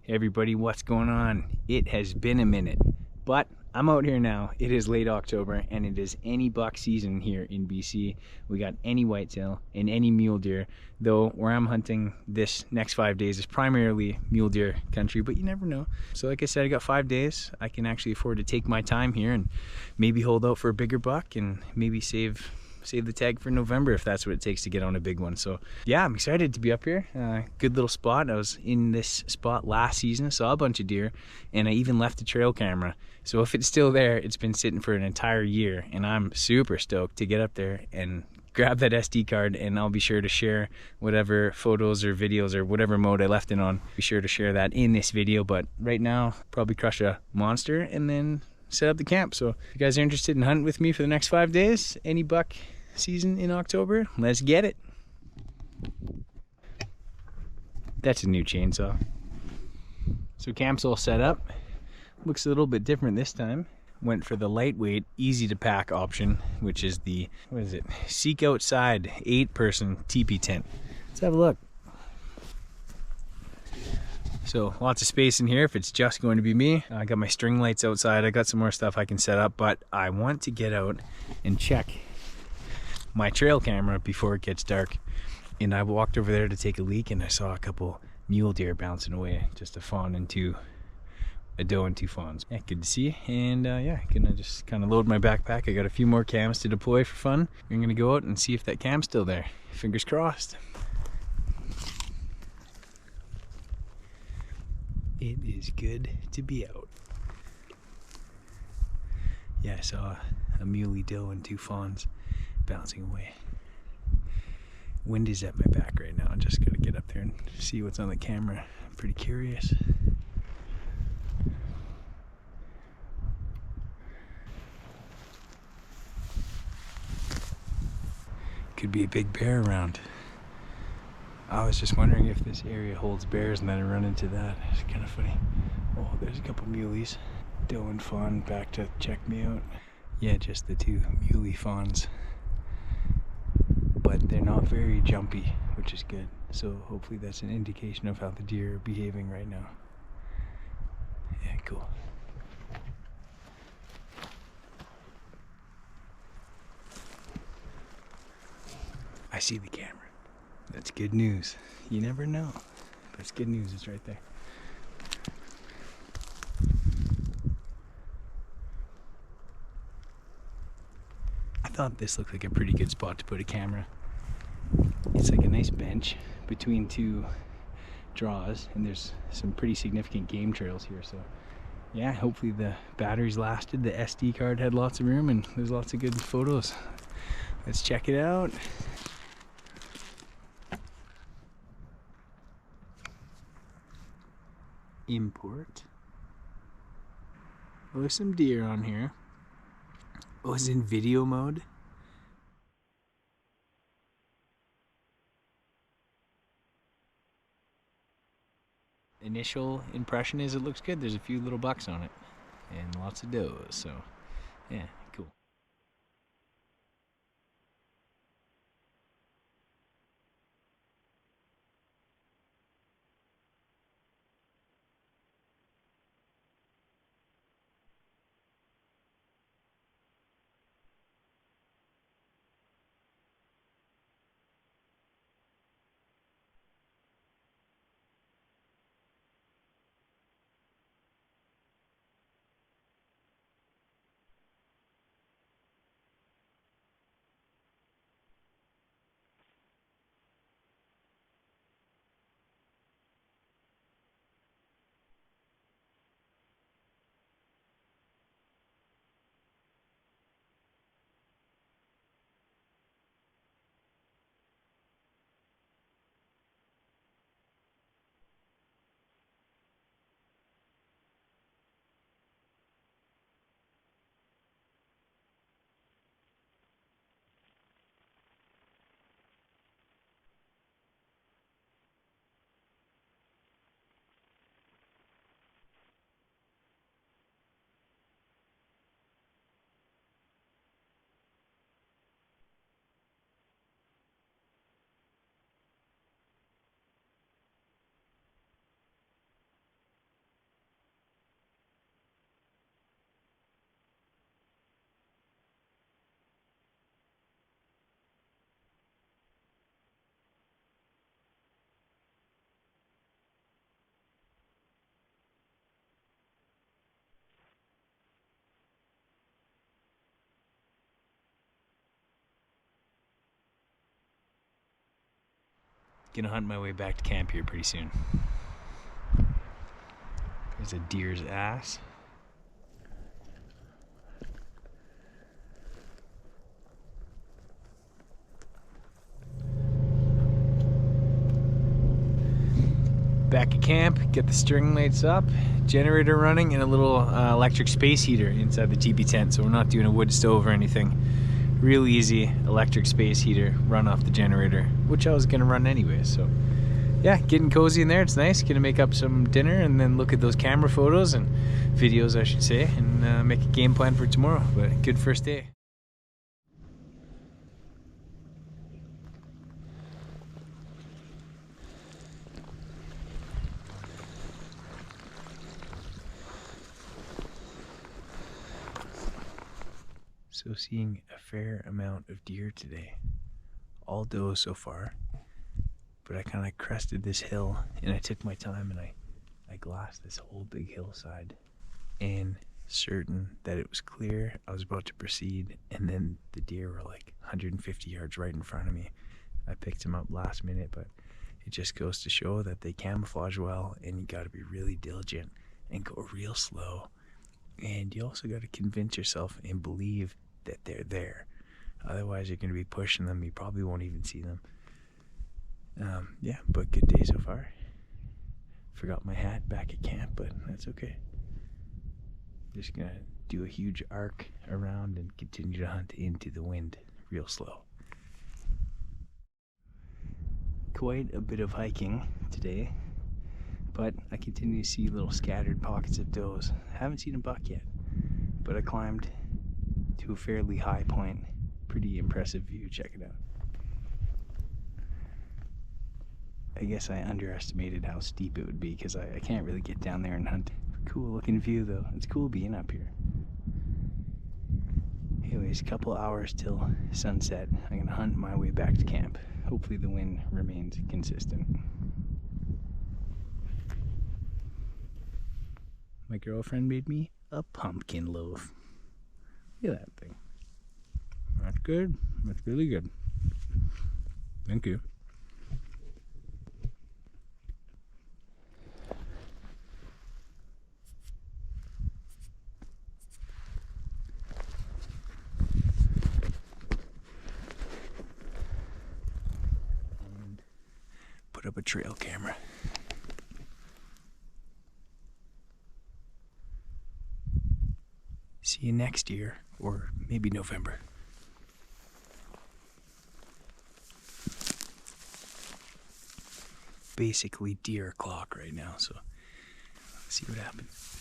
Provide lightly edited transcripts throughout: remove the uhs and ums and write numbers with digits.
Hey everybody, what's going on? It has been a minute, but I'm out here now. It is late October and it is any buck season here in BC. We got any whitetail and any mule deer, though where I'm hunting this next 5 days is primarily mule deer country, but you never know. So like I said, I got 5 days. I can actually afford to take my time here and maybe hold out for a bigger buck and maybe save the tag for November if that's what it takes to get on a big one. So yeah, I'm excited to be up here. Good little spot. I was in this spot last season, saw a bunch of deer, and I even left a trail camera. So if it's still there, it's been sitting for an entire year, and I'm super stoked to get up there and grab that SD card, and I'll be sure to share whatever photos or videos or whatever mode I left it on. Be sure to share that in this video, but right now, probably crush a monster and then set up the camp. So if you guys are interested in hunting with me for the next 5 days, any buck season in October, let's get it. That's a new chainsaw. So camp's all set up. Looks a little bit different this time. Went for the lightweight, easy to pack option, which is the, what is it? Seek Outside 8-person teepee tent. Let's have a look. So lots of space in here if it's just going to be me. I got my string lights outside. I got some more stuff I can set up, but I want to get out and check my trail camera before it gets dark. And I walked over there to take a leak and I saw a couple mule deer bouncing away. Just a fawn and a doe and 2 fawns. Yeah, good to see. And yeah, gonna just kind of load my backpack. I got a few more cams to deploy for fun. I'm gonna go out and see if that cam's still there. Fingers crossed. It is good to be out. Yeah, I saw a muley doe and 2 fawns bouncing away. Wind is at my back right now. I'm just gonna get up there and see what's on the camera. I'm pretty curious. Could be a big bear around. I was just wondering if this area holds bears and then I run into that. It's kind of funny. Oh, there's a couple muleys. Doe and fawn back to check me out. Yeah, just the 2 muley fawns. But they're not very jumpy, which is good. So hopefully that's an indication of how the deer are behaving right now. Yeah, cool. I see the camera. That's good news. You never know. But it's good news, it's right there. I thought this looked like a pretty good spot to put a camera. It's like a nice bench between 2 draws, and there's some pretty significant game trails here, so yeah, hopefully the batteries lasted, the SD card had lots of room, and there's lots of good photos. Let's check it out. Import. Oh, there's some deer on here. Oh, it's in video mode. Initial impression is it looks good. There's a few little bucks on it and lots of does, so yeah, cool. Gonna hunt my way back to camp here pretty soon. There's a deer's ass. Back at camp, get the string lights up, generator running, and a little electric space heater inside the teepee tent, so we're not doing a wood stove or anything. Real easy electric space heater, run off the generator, which I was gonna run anyway, so yeah, getting cozy in there, it's nice. Gonna make up some dinner and then look at those camera photos and videos, I should say, and make a game plan for tomorrow, but good first day. So seeing a fair amount of deer today. All does so far. But I kind of crested this hill and I took my time and I glassed this whole big hillside. And certain that it was clear, I was about to proceed, and then the deer were like 150 yards right in front of me. I picked him up last minute, but it just goes to show that they camouflage well, and you got to be really diligent and go real slow. And you also got to convince yourself and believe that they're there. Otherwise, you're going to be pushing them. You probably won't even see them. Yeah, but good day so far. Forgot my hat back at camp, but that's okay. Just going to do a huge arc around and continue to hunt into the wind real slow. Quite a bit of hiking today, but I continue to see little scattered pockets of does. Haven't seen a buck yet, but I climbed to a fairly high point. Pretty impressive view, check it out. I guess I underestimated how steep it would be because I can't really get down there and hunt. Cool looking view though, it's cool being up here. Anyways, a couple hours till sunset. I'm gonna hunt my way back to camp. Hopefully the wind remains consistent. My girlfriend made me a pumpkin loaf. Look at that thing. That's good. That's really good. Thank you. And put up a trail camera. See you next year, or maybe November. Basically deer o'clock right now, so let's see what happens.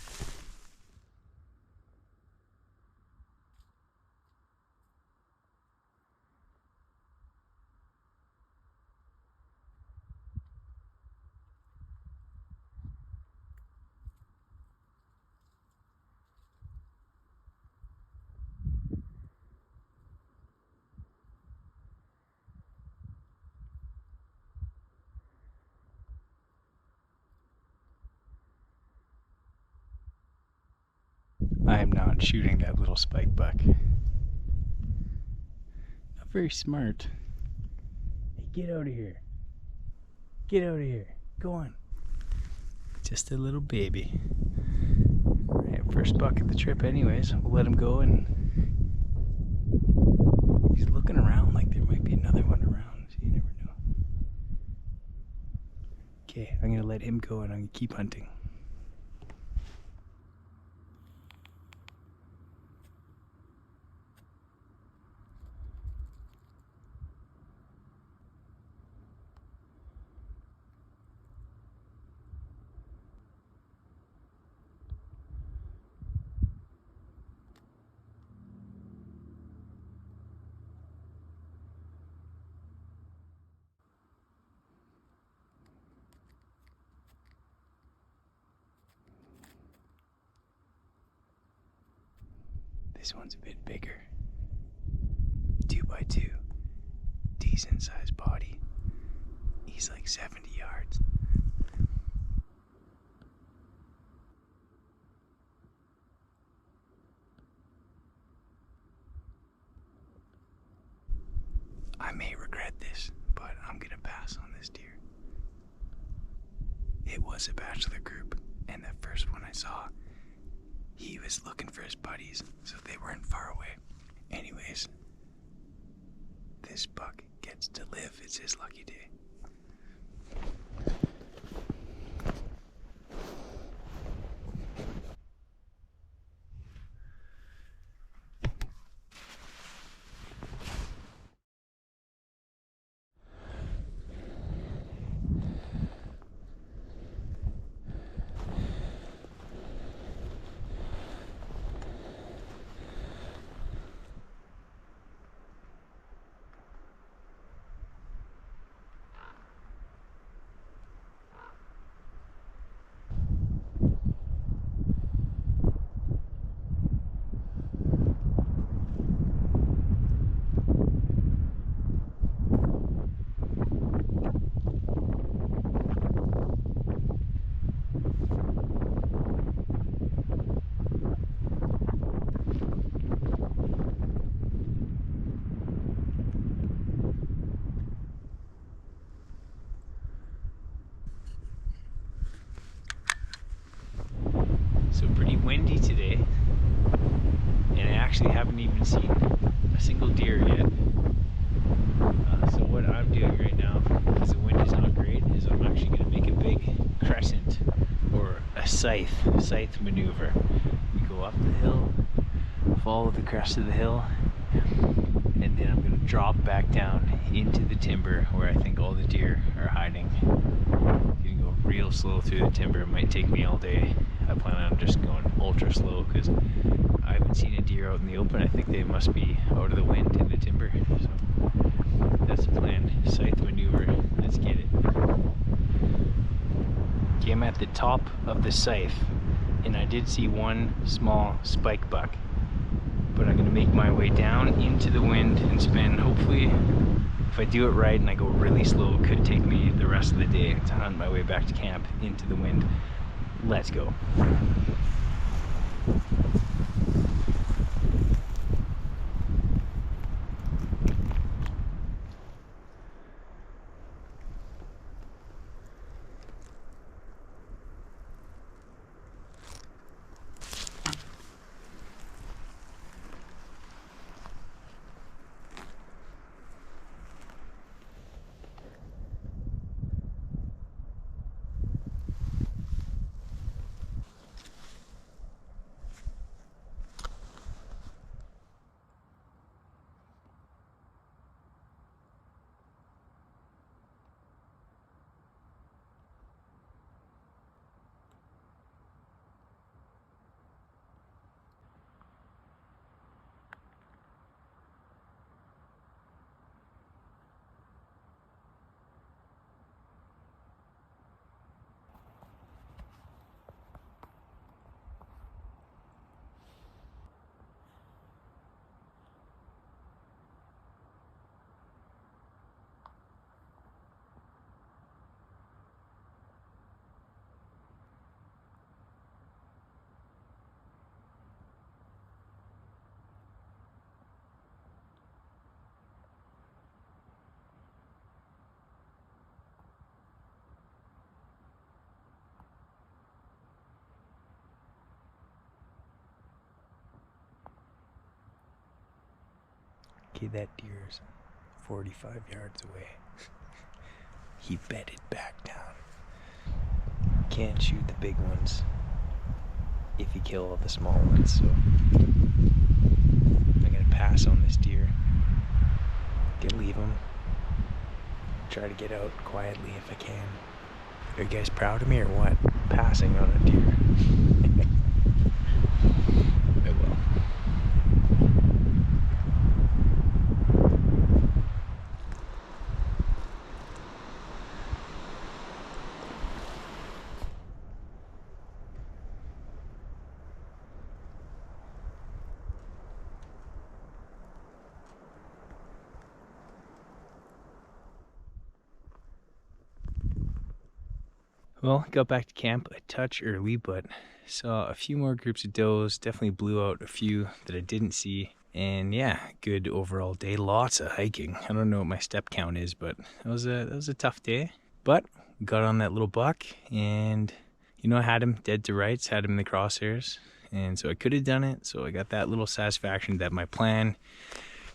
I am not shooting that little spike buck. Not very smart. Hey, get out of here. Get out of here. Go on. Just a little baby. Alright, first buck of the trip anyways. We'll let him go, and he's looking around like there might be another one around, so you never know. Okay, I'm gonna let him go and I'm gonna keep hunting. This one's a bit bigger. 2x2. Decent sized body. He's like 70 yards. I may regret this, but I'm gonna pass on this deer. it was a bachelor group, and the first one I saw, he was looking for his buddies, so they weren't far away. Anyways, this buck gets to live. It's his lucky day. So pretty windy today, and I actually haven't even seen a single deer yet. So what I'm doing right now, because the wind is not great, is I'm actually going to make a big crescent, or a scythe maneuver. We go up the hill, follow the crest of the hill, and then I'm going to drop back down into the timber where I think all the deer are hiding. I'm going to go real slow through the timber. It might take me all day. I plan on just going ultra slow because I haven't seen a deer out in the open. I think they must be out of the wind in the timber. So that's the plan. Scythe maneuver. Let's get it. Okay, I'm at the top of the scythe, and I did see one small spike buck. But I'm going to make my way down into the wind and spend, hopefully, if I do it right and I go really slow, it could take me the rest of the day to hunt my way back to camp into the wind. Let's go. Okay, that deer's 45 yards away. He bedded back down. Can't shoot the big ones if you kill all the small ones, so I'm gonna pass on this deer. Gonna leave him. Try to get out quietly if I can. Are you guys proud of me or what? Passing on a deer. I will. Well, got back to camp a touch early, but saw a few more groups of does. Definitely blew out a few that I didn't see. And yeah, good overall day. Lots of hiking. I don't know what my step count is, but it was a tough day. But got on that little buck, and you know, I had him dead to rights, had him in the crosshairs, and so I could have done it. So I got that little satisfaction that my plan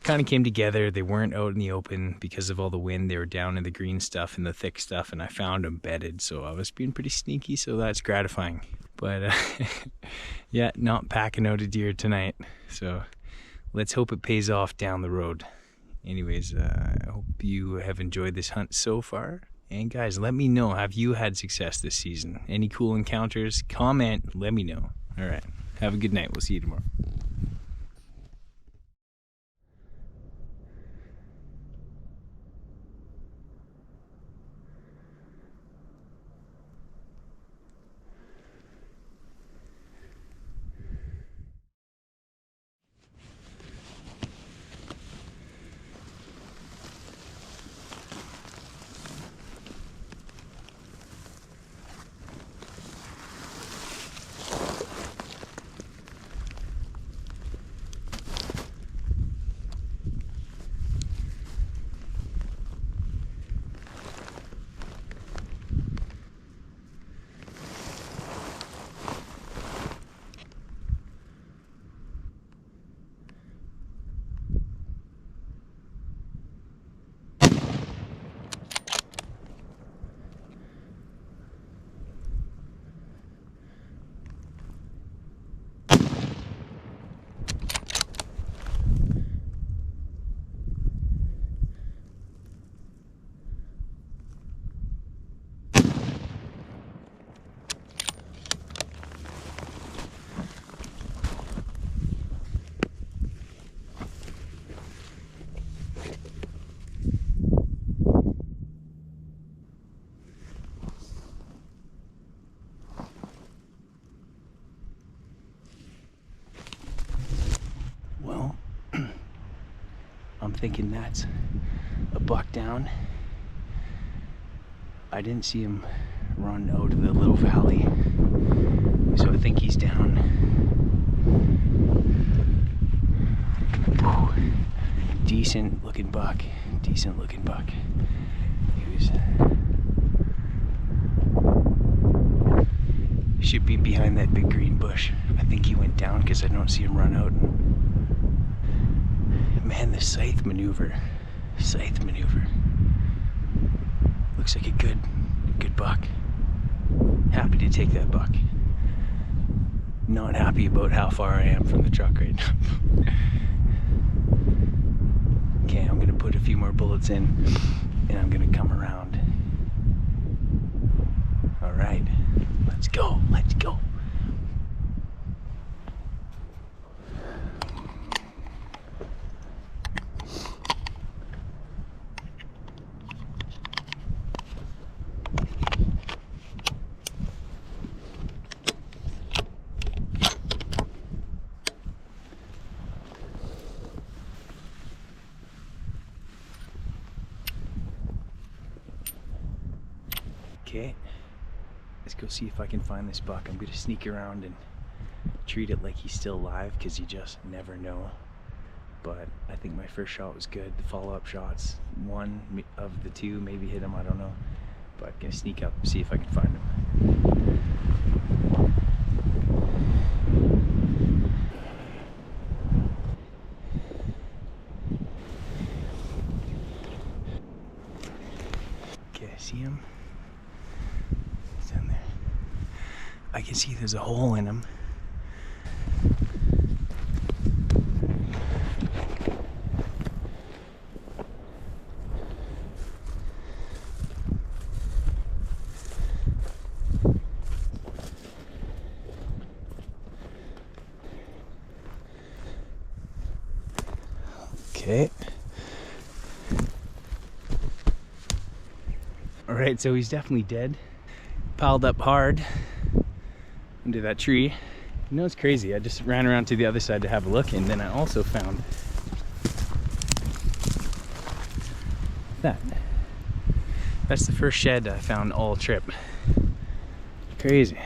kind of came together. They weren't out in the open because of all the wind. They were down in the green stuff and the thick stuff, and I found them bedded. So I was being pretty sneaky, so that's gratifying. But yeah, not packing out a deer tonight. So let's hope it pays off down the road. Anyways, I hope you have enjoyed this hunt so far. And guys, let me know, have you had success this season? Any cool encounters? Comment, let me know. All right, have a good night. We'll see you tomorrow. Well, I'm thinking that's a buck down. I didn't see him run out of the little valley, so I think he's down. Whew. Decent looking buck, decent looking buck. Should be behind that big green bush. I think he went down because I don't see him run out. Man, the scythe maneuver. Looks like a good buck. Happy to take that buck. Not happy about how far I am from the truck right now. Okay, I'm gonna put a few more bullets in and I'm gonna come around. All right, let's go. Okay, let's go see if I can find this buck. I'm gonna sneak around and treat it like he's still alive because you just never know. But I think my first shot was good. The follow-up shots, one of the two maybe hit him, I don't know. But gonna sneak up and see if I can find him. Okay, I see him. He's down there. I can see there's a hole in him. Okay. Alright, so he's definitely dead. Piled up hard under that tree. You know, it's crazy. I just ran around to the other side to have a look, and then I also found that. That's the first shed I found all trip. Crazy.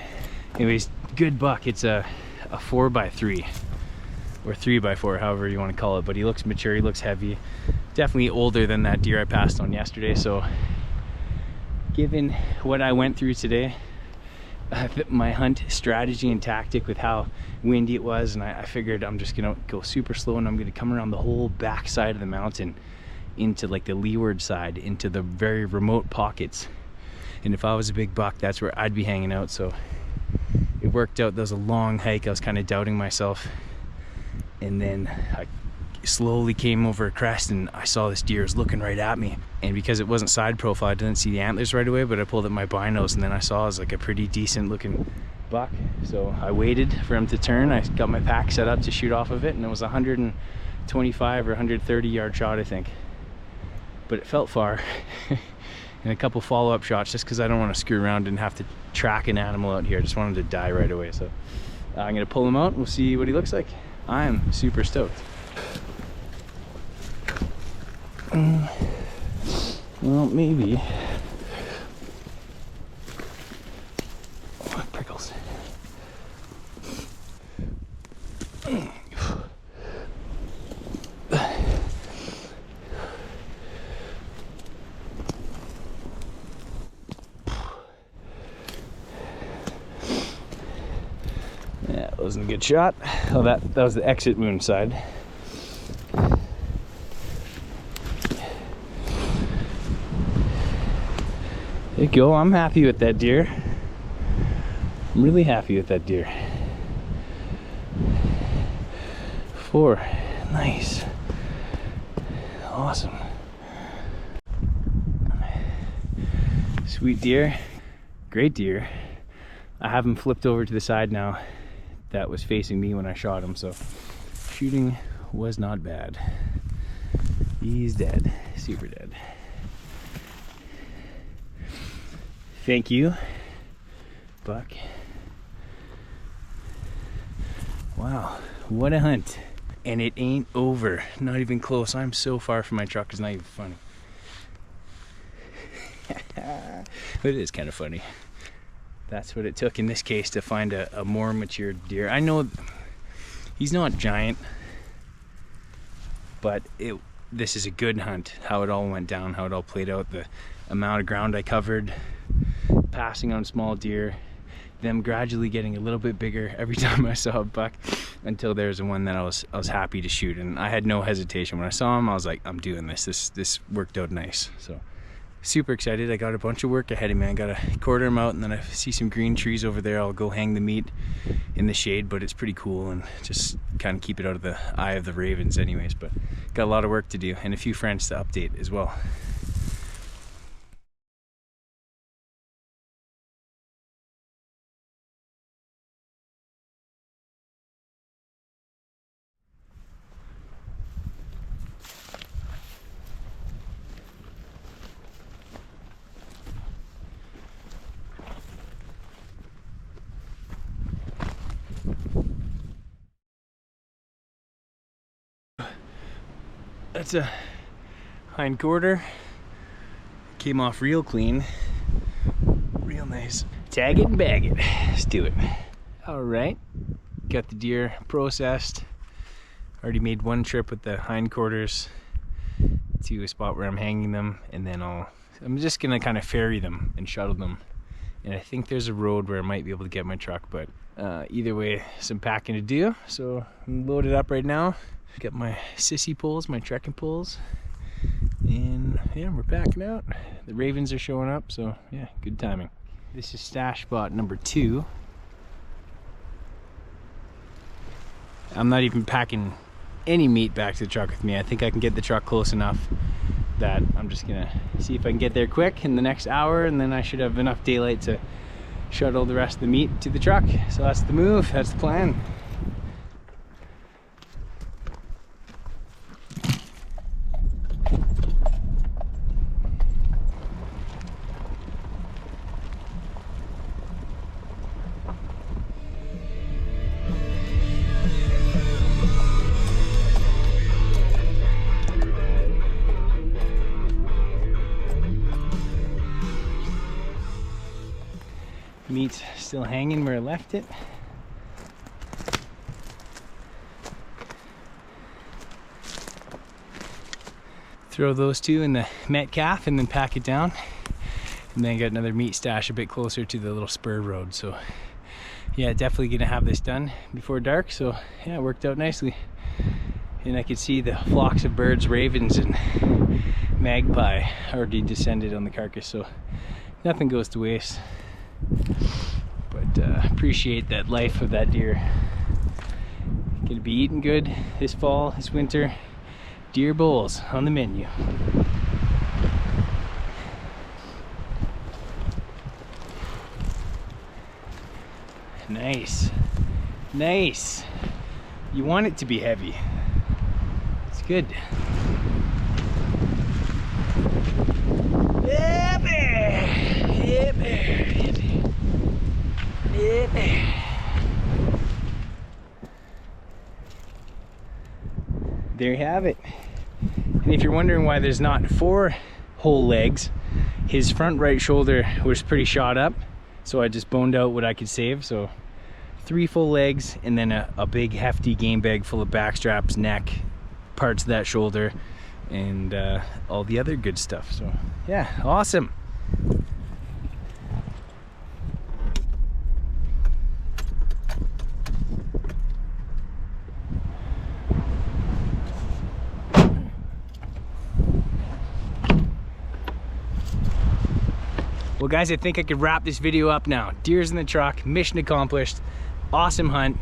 Anyways, good buck. It's a 4x3 or 3x4, however you want to call it, but he looks mature, he looks heavy. Definitely older than that deer I passed on yesterday, so given what I went through today, my hunt strategy and tactic with how windy it was, and I figured I'm just gonna go super slow, and I'm gonna come around the whole back side of the mountain into like the leeward side, into the very remote pockets. And if I was a big buck, that's where I'd be hanging out. So it worked out. That was a long hike. I was kind of doubting myself, and then I slowly came over a crest and I saw this deer was looking right at me. And because it wasn't side profile, I didn't see the antlers right away, but I pulled up my binos and then I saw it was like a pretty decent looking buck. So I waited for him to turn. I got my pack set up to shoot off of it, and it was 125 or 130 yard shot, I think. But it felt far. And a couple follow-up shots, just because I don't want to screw around and have to track an animal out here. I just want him to die right away. So I'm gonna pull him out and we'll see what he looks like. I'm super stoked. Well, maybe. Oh, prickles. Yeah, that wasn't a good shot. Oh, that was the exit wound side. There you go. I'm happy with that deer. I'm really happy with that deer. 4. Nice. Awesome. Sweet deer. Great deer. I have him flipped over to the side now. That was facing me when I shot him, so shooting was not bad. He's dead. Super dead. Thank you, buck. Wow, what a hunt. And it ain't over. Not even close. I'm so far from my truck, it's not even funny. But it is kind of funny. That's what it took in this case to find a more mature deer. I know he's not giant, but this is a good hunt. How it all went down, how it all played out, the amount of ground I covered, passing on small deer, them gradually getting a little bit bigger every time I saw a buck, until there's one that I was happy to shoot, and I had no hesitation. When I saw him, I was like, I'm doing this. This worked out nice. So super excited. I got a bunch of work ahead of me. I gotta quarter them out, and then I see some green trees over there. I'll go hang the meat in the shade, but it's pretty cool, and just kind of keep it out of the eye of the ravens anyways. But got a lot of work to do and a few friends to update as well. That's a hind quarter. Came off real clean. Real nice. Tag it and bag it. Let's do it. All right. Got the deer processed. Already made one trip with the hind quarters to a spot where I'm hanging them, and then I'm just gonna kind of ferry them and shuttle them. And I think there's a road where I might be able to get my truck, but either way, some packing to do. So I'm loaded up right now. Got my sissy poles, my trekking poles, and yeah, we're packing out. The ravens are showing up, so yeah, good timing. This is stash spot number 2. I'm not even packing any meat back to the truck with me. I think I can get the truck close enough that I'm just gonna see if I can get there quick in the next hour, and then I should have enough daylight to shuttle the rest of the meat to the truck. So that's the move, that's the plan. Meat's still hanging where I left it. Throw those two in the Metcalf and then pack it down. And then got another meat stash a bit closer to the little spur road. So yeah, definitely gonna have this done before dark. So yeah, it worked out nicely. And I could see the flocks of birds, ravens and magpie already descended on the carcass. So nothing goes to waste. But appreciate that life of that deer. Gonna be eating good this fall, this winter. Deer bowls on the menu. Nice, nice. You want it to be heavy. It's good. Yeah, bear. Yeah, bear. Yeah, bear. There you have it. And if you're wondering why there's not 4 whole legs, his front right shoulder was pretty shot up, so I just boned out what I could save. So 3 full legs, and then a big hefty game bag full of back straps, neck, parts of that shoulder, and all the other good stuff. So yeah, awesome. Well guys, I think I could wrap this video up now. Deer's in the truck, mission accomplished. Awesome hunt.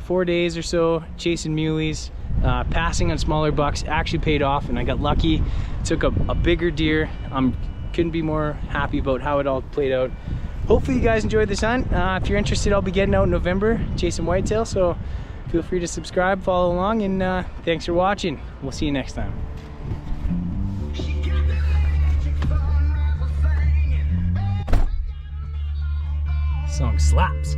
4 days or so chasing muleys, passing on smaller bucks, actually paid off, and I got lucky. Took a bigger deer. Couldn't be more happy about how it all played out. Hopefully you guys enjoyed this hunt. If you're interested, I'll be getting out in November chasing whitetail, so feel free to subscribe, follow along, and thanks for watching. We'll see you next time. Song slaps.